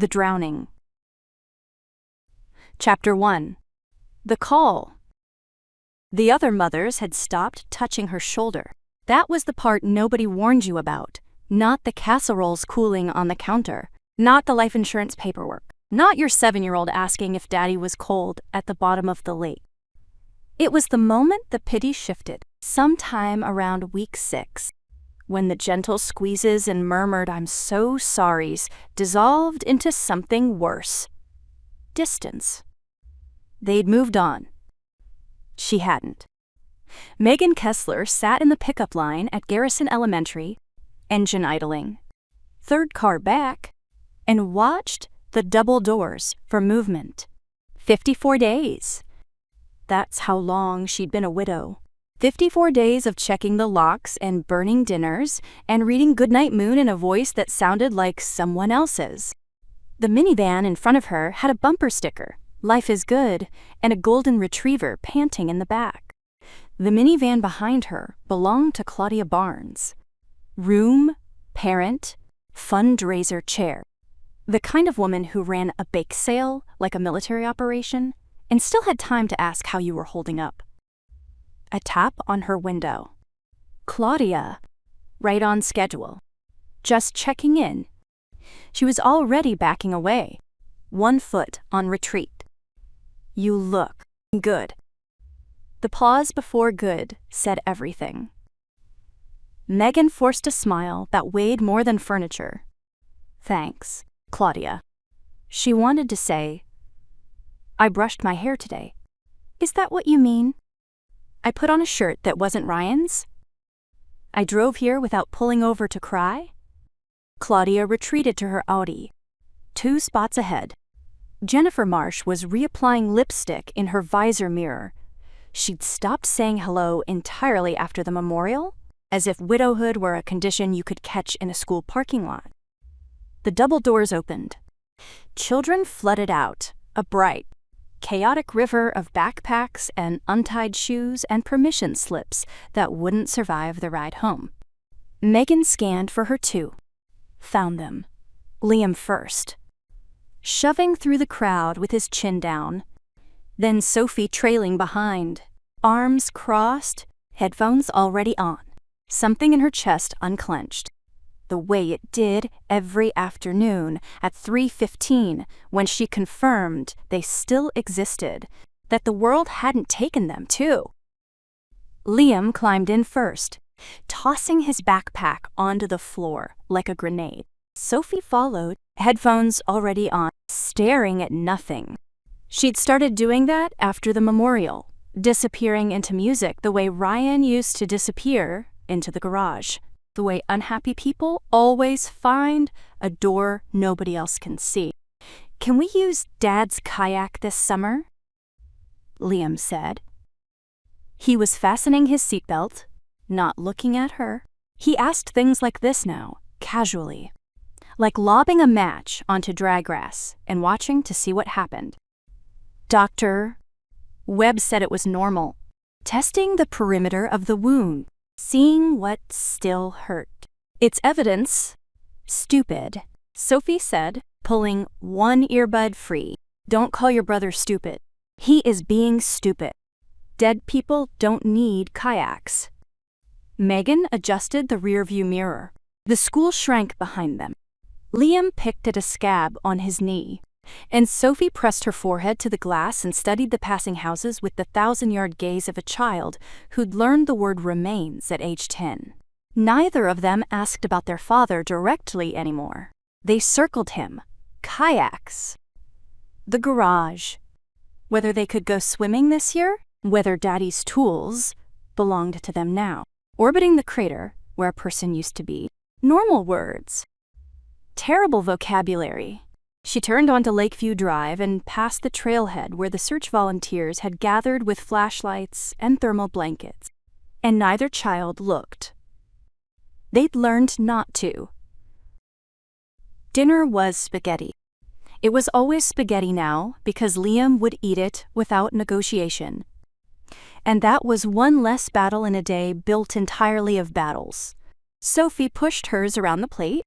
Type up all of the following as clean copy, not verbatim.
The Drowning. Chapter 1. The Call. The other mothers had stopped touching her shoulder. That was the part nobody warned you about, not the casseroles cooling on the counter, not the life insurance paperwork, not your 7-year-old asking if Daddy was cold at the bottom of the lake. It was the moment the pity shifted, sometime around week 6, when the gentle squeezes and murmured "I'm so sorries" dissolved into something worse. Distance. They'd moved on. She hadn't. Ryan Kessler sat in the pickup line at Garrison Elementary, engine idling, third car back, and watched the double doors for movement. 54 days. That's how long she'd been a widow. 54 days of checking the locks and burning dinners and reading Goodnight Moon in a voice that sounded like someone else's. The minivan in front of her had a bumper sticker, "Life is Good," and a golden retriever panting in the back. The minivan behind her belonged to Claudia Barnes. Room, parent, fundraiser chair. The kind of woman who ran a bake sale like a military operation and still had time to ask how you were holding up. A tap on her window. Claudia, right on schedule. Just checking in. She was already backing away, 1 foot on retreat. You look good. The pause before good said everything. Megan forced a smile that weighed more than furniture. Thanks, Claudia. She wanted to say, I brushed my hair today. Is that what you mean? I put on a shirt that wasn't Ryan's? I drove here without pulling over to cry? Claudia retreated to her Audi, 2 spots ahead. Jennifer Marsh was reapplying lipstick in her visor mirror. She'd stopped saying hello entirely after the memorial, as if widowhood were a condition you could catch in a school parking lot. The double doors opened. Children flooded out, a bright, chaotic river of backpacks and untied shoes and permission slips that wouldn't survive the ride home. Megan scanned for her 2. Found them. Liam first, shoving through the crowd with his chin down. Then Sophie trailing behind, arms crossed, headphones already on. Something in her chest unclenched, the way it did every afternoon at 3:15 when she confirmed they still existed, that the world hadn't taken them too. Liam climbed in first, tossing his backpack onto the floor like a grenade. Sophie followed, headphones already on, staring at nothing. She'd started doing that after the memorial, disappearing into music the way Ryan used to disappear into the garage. The way unhappy people always find a door nobody else can see. Can we use Dad's kayak this summer? Liam said. He was fastening his seatbelt, not looking at her. He asked things like this now, casually, like lobbing a match onto draggrass and watching to see what happened. Dr. Webb said it was normal. Testing the perimeter of the wound. Seeing what still hurt. It's evidence. Stupid, Sophie said, pulling one earbud free. Don't call your brother stupid. He is being stupid. Dead people don't need kayaks. Megan adjusted the rearview mirror. The school shrank behind them. Liam picked at a scab on his knee, and Sophie pressed her forehead to the glass and studied the passing houses with the 1,000-yard gaze of a child who'd learned the word remains at age 10. Neither of them asked about their father directly anymore. They circled him. Kayaks. The garage. Whether they could go swimming this year, whether Daddy's tools belonged to them now. Orbiting the crater, where a person used to be. Normal words. Terrible vocabulary. She turned onto Lakeview Drive and past the trailhead where the search volunteers had gathered with flashlights and thermal blankets. And neither child looked. They'd learned not to. Dinner was spaghetti. It was always spaghetti now because Liam would eat it without negotiation. And that was one less battle in a day built entirely of battles. Sophie pushed hers around the plate,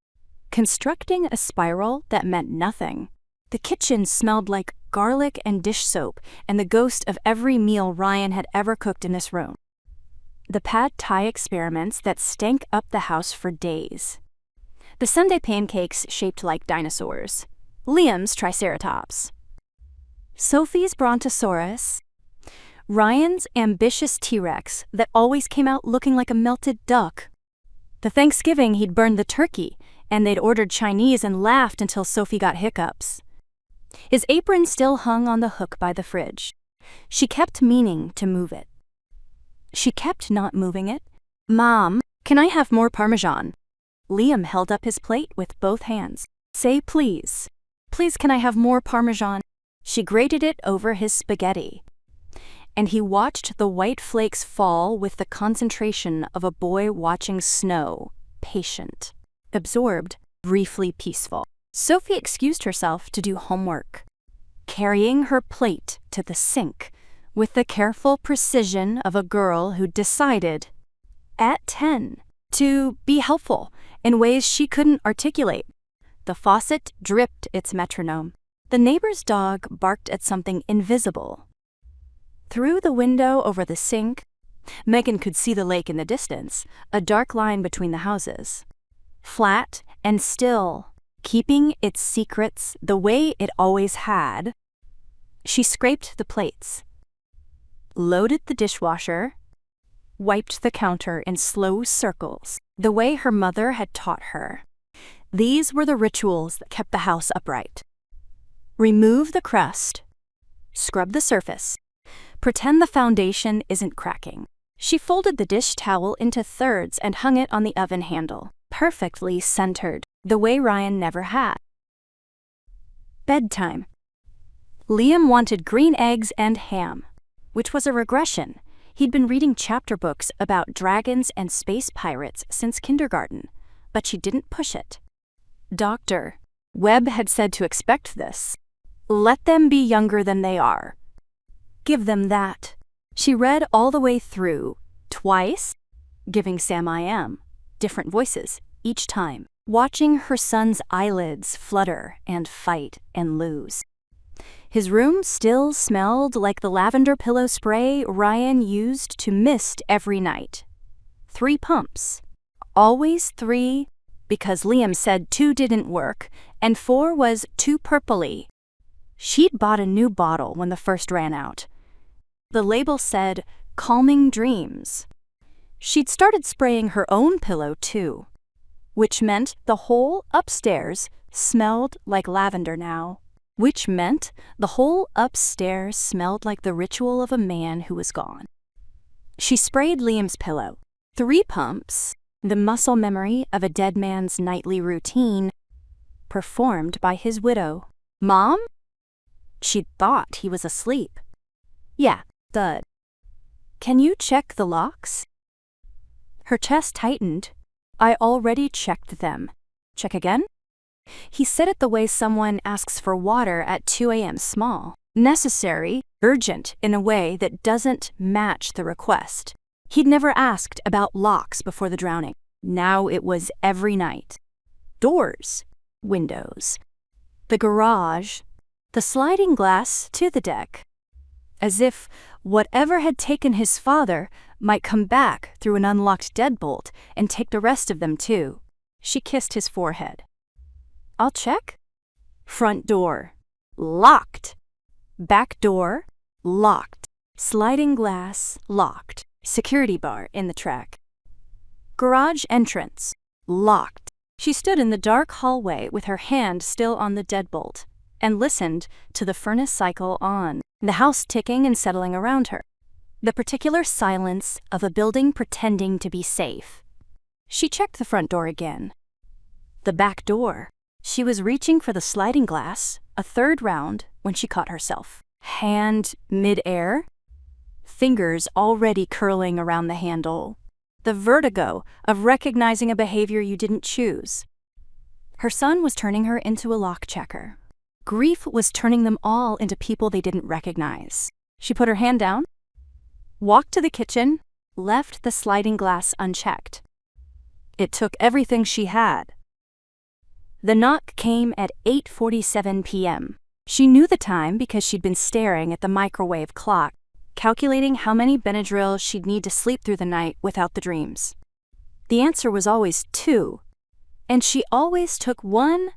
constructing a spiral that meant nothing. The kitchen smelled like garlic and dish soap and the ghost of every meal Ryan had ever cooked in this room. The pad thai experiments that stank up the house for days. The Sunday pancakes shaped like dinosaurs. Liam's triceratops. Sophie's brontosaurus. Ryan's ambitious T-Rex that always came out looking like a melted duck. The Thanksgiving he'd burned the turkey, and they'd ordered Chinese and laughed until Sophie got hiccups. His apron still hung on the hook by the fridge. She kept meaning to move it. She kept not moving it. "Mom, can I have more Parmesan?" Liam held up his plate with both hands. "Say please. Please, can I have more Parmesan?" She grated it over his spaghetti. And he watched the white flakes fall with the concentration of a boy watching snow, patient, absorbed, briefly peaceful. Sophie excused herself to do homework, carrying her plate to the sink with the careful precision of a girl who decided, at 10, to be helpful in ways she couldn't articulate. The faucet dripped its metronome. The neighbor's dog barked at something invisible. Through the window over the sink, Megan could see the lake in the distance, a dark line between the houses. Flat and still, keeping its secrets the way it always had. She scraped the plates, loaded the dishwasher, wiped the counter in slow circles, the way her mother had taught her. These were the rituals that kept the house upright. Remove the crust, scrub the surface, pretend the foundation isn't cracking. She folded the dish towel into thirds and hung it on the oven handle, perfectly centered, the way Ryan never had. Bedtime. Liam wanted green eggs and ham, which was a regression. He'd been reading chapter books about dragons and space pirates since kindergarten, but she didn't push it. Dr. Webb had said to expect this. Let them be younger than they are. Give them that. She read all the way through, twice, giving Sam I.M. different voices each time, watching her son's eyelids flutter and fight and lose. His room still smelled like the lavender pillow spray Ryan used to mist every night. 3 pumps. Always 3, because Liam said 2 didn't work, and 4 was too purpley. She'd bought a new bottle when the first ran out. The label said, "Calming Dreams." She'd started spraying her own pillow too, which meant the whole upstairs smelled like lavender now. Which meant the whole upstairs smelled like the ritual of a man who was gone. She sprayed Liam's pillow. 3 pumps, the muscle memory of a dead man's nightly routine, performed by his widow. "Mom?" She'd thought he was asleep. "Yeah, thud. Can you check the locks?" Her chest tightened. "I already checked them." "Check again?" He said it the way someone asks for water at 2 a.m. small. Necessary, urgent in a way that doesn't match the request. He'd never asked about locks before the drowning. Now it was every night. Doors, windows, the garage, the sliding glass to the deck. As if whatever had taken his father might come back through an unlocked deadbolt and take the rest of them too. She kissed his forehead. "I'll check." Front door, locked. Back door, locked. Sliding glass, locked. Security bar in the track. Garage entrance, locked. She stood in the dark hallway with her hand still on the deadbolt and listened to the furnace cycle on, the house ticking and settling around her. The particular silence of a building pretending to be safe. She checked the front door again. The back door. She was reaching for the sliding glass, a 3rd round, when she caught herself. Hand mid-air, fingers already curling around the handle. The vertigo of recognizing a behavior you didn't choose. Her son was turning her into a lock checker. Grief was turning them all into people they didn't recognize. She put her hand down, walked to the kitchen, left the sliding glass unchecked. It took everything she had. The knock came at 8:47 p.m. She knew the time because she'd been staring at the microwave clock, calculating how many Benadryl she'd need to sleep through the night without the dreams. The answer was always 2, and she always took 1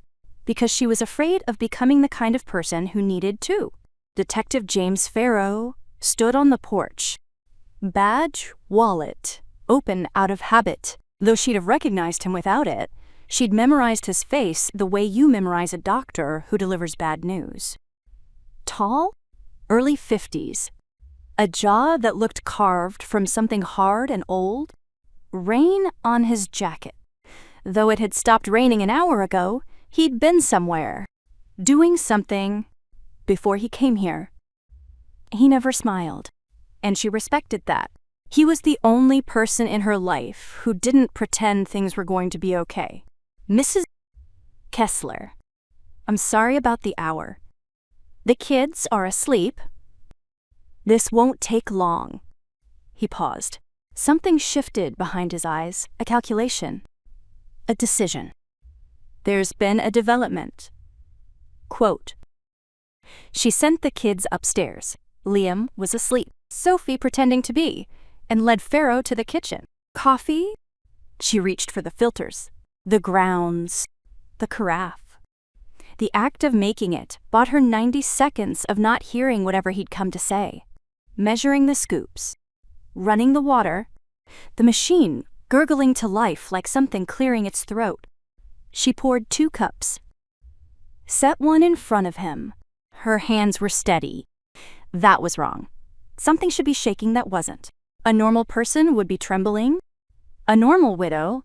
because she was afraid of becoming the kind of person who needed 2. Detective James Farrow stood on the porch. Badge, wallet, open out of habit. Though she'd have recognized him without it, she'd memorized his face the way you memorize a doctor who delivers bad news. Tall, early 50s. A jaw that looked carved from something hard and old. Rain on his jacket. Though it had stopped raining an hour ago, he'd been somewhere, doing something, before he came here. He never smiled, and she respected that. He was the only person in her life who didn't pretend things were going to be okay. Mrs. Kessler, I'm sorry about the hour. The kids are asleep. This won't take long. He paused. Something shifted behind his eyes, a calculation, a decision. There's been a development. Quote, she sent the kids upstairs. Liam was asleep, Sophie pretending to be, and led Farrow to the kitchen. Coffee? She reached for the filters, the grounds, the carafe. The act of making it bought her 90 seconds of not hearing whatever he'd come to say. Measuring the scoops, running the water, the machine gurgling to life like something clearing its throat. She poured 2 cups. Set one in front of him. Her hands were steady. That was wrong. Something should be shaking that wasn't. A normal person would be trembling. A normal widow,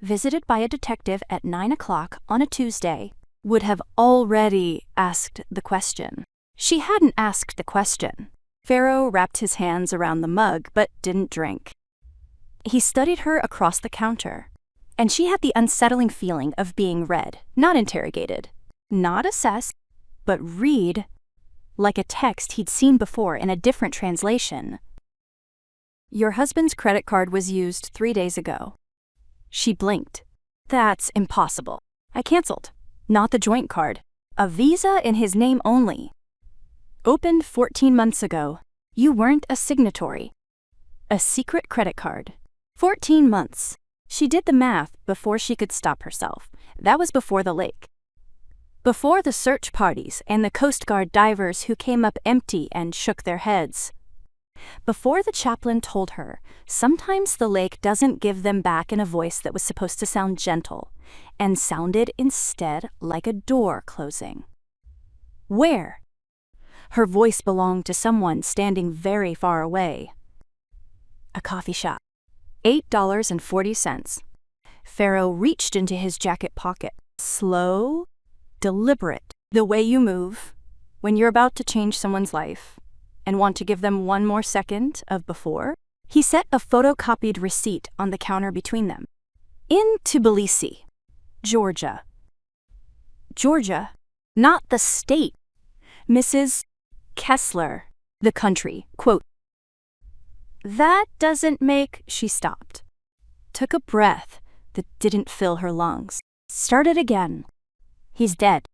visited by a detective at 9 o'clock on a Tuesday, would have already asked the question. She hadn't asked the question. Farrow wrapped his hands around the mug but didn't drink. He studied her across the counter, and she had the unsettling feeling of being read, not interrogated, not assessed, but read, like a text he'd seen before in a different translation. Your husband's credit card was used 3 days ago. She blinked. That's impossible. I canceled. Not the joint card. A Visa in his name only. Opened 14 months ago. You weren't a signatory. A secret credit card. 14 months. She did the math before she could stop herself. That was before the lake. Before the search parties and the Coast Guard divers who came up empty and shook their heads. Before the chaplain told her, sometimes the lake doesn't give them back in a voice that was supposed to sound gentle, and sounded instead like a door closing. Where? Her voice belonged to someone standing very far away. A coffee shop. $8.40. Farrow reached into his jacket pocket. Slow, deliberate. The way you move when you're about to change someone's life and want to give them one more second of before. He set a photocopied receipt on the counter between them. In Tbilisi, Georgia. Georgia, not the state. Mrs. Kessler, the country. Quote, that doesn't make... She stopped. Took a breath that didn't fill her lungs. Started again. He's dead.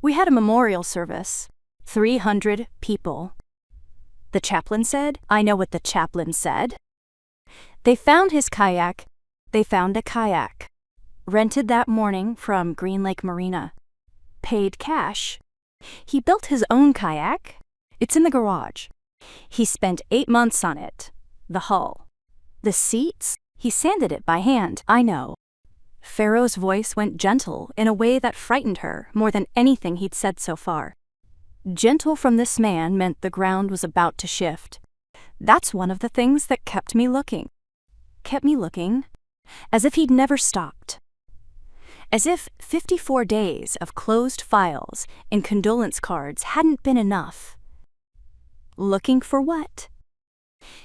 We had a memorial service. 300 people. The chaplain said. I know what the chaplain said. They found his kayak. They found a kayak. Rented that morning from Green Lake Marina. Paid cash. He built his own kayak. It's in the garage. He spent 8 months on it. The hull. The seats? He sanded it by hand. I know. Farrow's voice went gentle in a way that frightened her more than anything he'd said so far. Gentle from this man meant the ground was about to shift. That's one of the things that kept me looking. Kept me looking, as if he'd never stopped. As if 54 days of closed files and condolence cards hadn't been enough. Looking for what?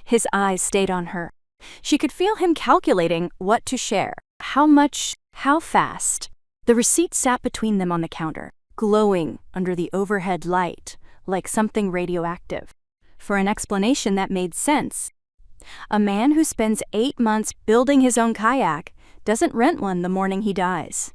His eyes stayed on her. She could feel him calculating what to share, how much, how fast. The receipt sat between them on the counter, glowing under the overhead light like something radioactive. For an explanation that made sense. A man who spends 8 months building his own kayak doesn't rent one the morning he dies.